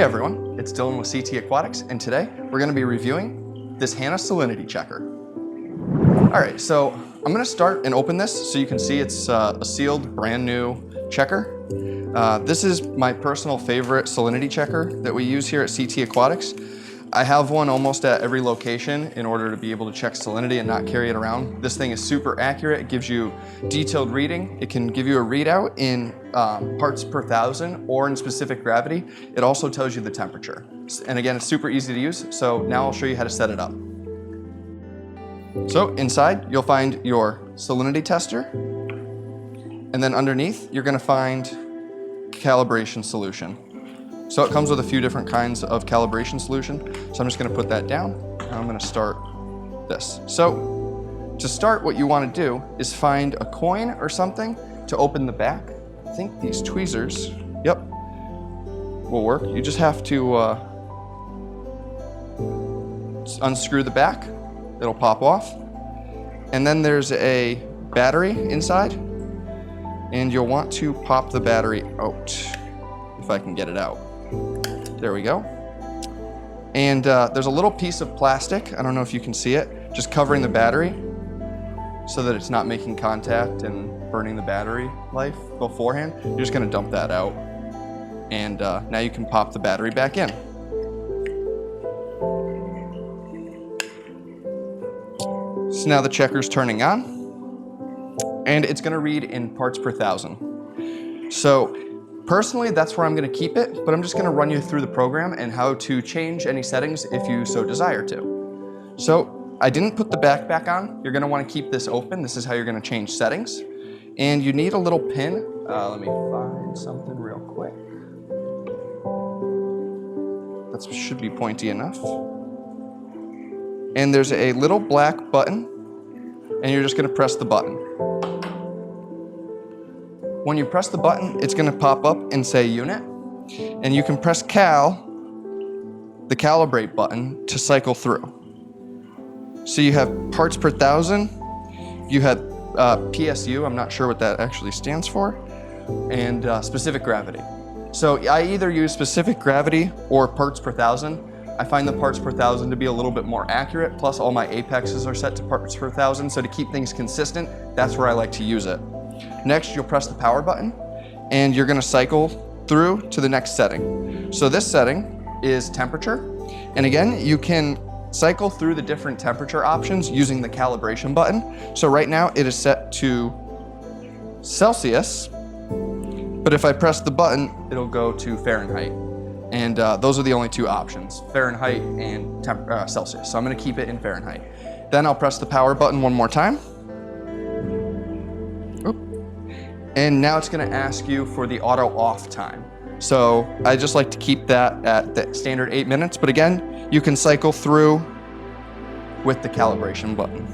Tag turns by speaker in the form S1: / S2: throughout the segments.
S1: Hey everyone, it's Dylan with SeaTee Aquatics, and today we're going to be reviewing this Hanna Salinity checker. Alright, so I'm going to start and open this so you can see it's a sealed, brand new checker. This is my personal favorite salinity checker that we use here at SeaTee Aquatics. I have one almost at every location in order to be able to check salinity and not carry it around. This thing is super accurate. It gives you detailed reading. It can give you a readout in parts per thousand or in specific gravity. It also tells you the temperature. And again, it's super easy to use. So now I'll show you how to set it up. So inside, you'll find your salinity tester. And then underneath, you're gonna find calibration solution. So it comes with a few different kinds of calibration solution. So I'm just gonna put that down and I'm gonna start this. So to start, what you wanna do is find a coin or something to open the back. I think these tweezers, yep, will work. You just have to unscrew the back. It'll pop off. And then there's a battery inside and you'll want to pop the battery out if I can get it out. There we go. And there's a little piece of plastic, I don't know if you can see it, just covering the battery so that it's not making contact and burning the battery life beforehand. You're just gonna dump that out. And now you can pop the battery back in. So now the checker's turning on and it's gonna read in parts per thousand. So personally, that's where I'm gonna keep it, but I'm just gonna run you through the program and how to change any settings if you so desire to. So I didn't put the back on. You're gonna wanna keep this open. This is how you're gonna change settings. And you need a little pin. Let me find something real quick. That should be pointy enough. And there's a little black button, and you're just gonna press the button. When you press the button, it's gonna pop up and say unit, and you can press the calibrate button to cycle through. So you have parts per thousand, you have PSU, I'm not sure what that actually stands for, and specific gravity. So I either use specific gravity or parts per thousand. I find the parts per thousand to be a little bit more accurate, plus all my apexes are set to parts per thousand, so to keep things consistent, that's where I like to use it. Next, you'll press the power button and you're gonna cycle through to the next setting. So this setting is temperature. And again, you can cycle through the different temperature options using the calibration button. So right now it is set to Celsius, but if I press the button, it'll go to Fahrenheit. And those are the only two options, Fahrenheit and Celsius. So I'm gonna keep it in Fahrenheit. Then I'll press the power button one more time. And now it's gonna ask you for the auto off time. So I just like to keep that at the standard 8 minutes, but again, you can cycle through with the calibration button.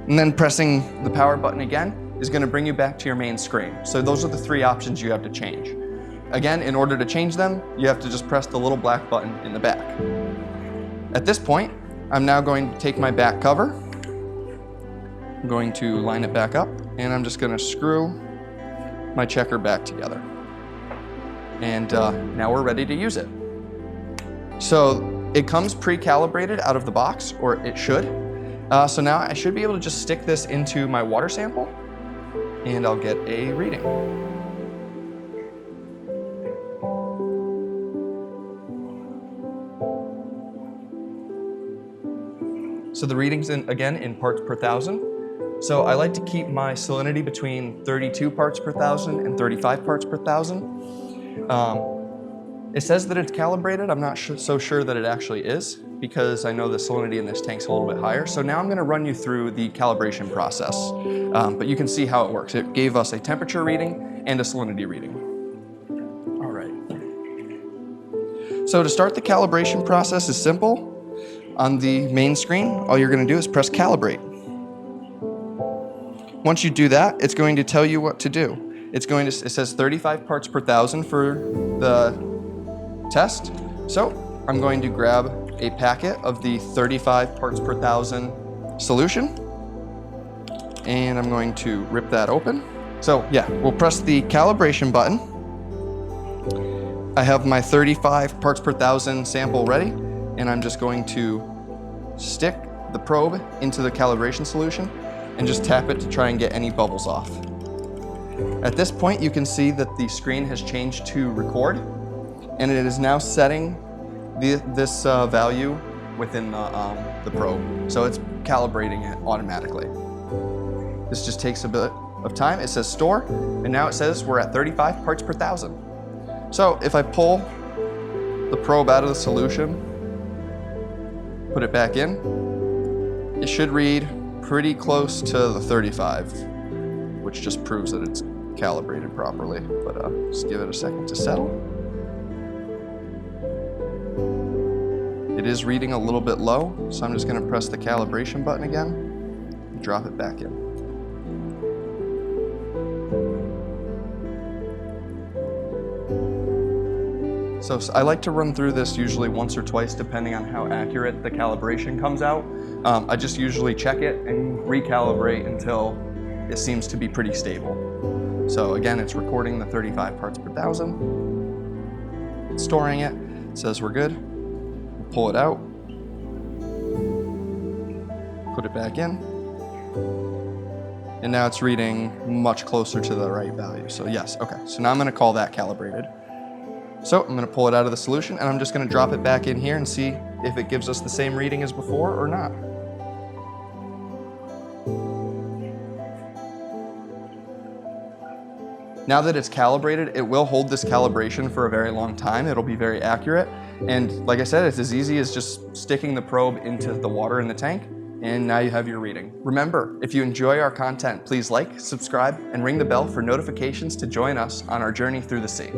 S1: And then pressing the power button again is gonna bring you back to your main screen. So those are the three options you have to change. Again, in order to change them, you have to just press the little black button in the back. At this point, I'm now going to take my back cover. I'm going to line it back up, and I'm just gonna screw my checker back together. And now we're ready to use it. So it comes pre-calibrated out of the box, or it should. So now I should be able to just stick this into my water sample and I'll get a reading. So the readings again in parts per thousand. So I like to keep my salinity between 32 parts per thousand and 35 parts per thousand. It says that it's calibrated. I'm not so sure that it actually is because I know the salinity in this tank's a little bit higher. So now I'm gonna run you through the calibration process. But you can see how it works. It gave us a temperature reading and a salinity reading. All right. So to start the calibration process is simple. On the main screen, all you're gonna do is press calibrate. Once you do that, it's going to tell you what to do. It says 35 parts per thousand for the test. So I'm going to grab a packet of the 35 parts per thousand solution. And I'm going to rip that open. So yeah, we'll press the calibration button. I have my 35 parts per thousand sample ready, and I'm just going to stick the probe into the calibration solution and just tap it to try and get any bubbles off. At this point, you can see that the screen has changed to record, and it is now setting this value within the probe. So it's calibrating it automatically. This just takes a bit of time. It says store, and now it says we're at 35 parts per thousand. So if I pull the probe out of the solution, put it back in, it should read pretty close to the 35, which just proves that it's calibrated properly. But just give it a second to settle. It is reading a little bit low, so I'm just going to press the calibration button again and drop it back in. So I like to run through this usually once or twice depending on how accurate the calibration comes out. I just usually check it and recalibrate until it seems to be pretty stable. So again, it's recording the 35 parts per thousand, it's storing it, it says we're good. Pull it out, put it back in, and now it's reading much closer to the right value. So yes, okay, so now I'm gonna call that calibrated. So I'm gonna pull it out of the solution and I'm just gonna drop it back in here and see if it gives us the same reading as before or not. Now that it's calibrated, it will hold this calibration for a very long time. It'll be very accurate. And like I said, it's as easy as just sticking the probe into the water in the tank, and now you have your reading. Remember, if you enjoy our content, please like, subscribe, and ring the bell for notifications to join us on our journey through the sea.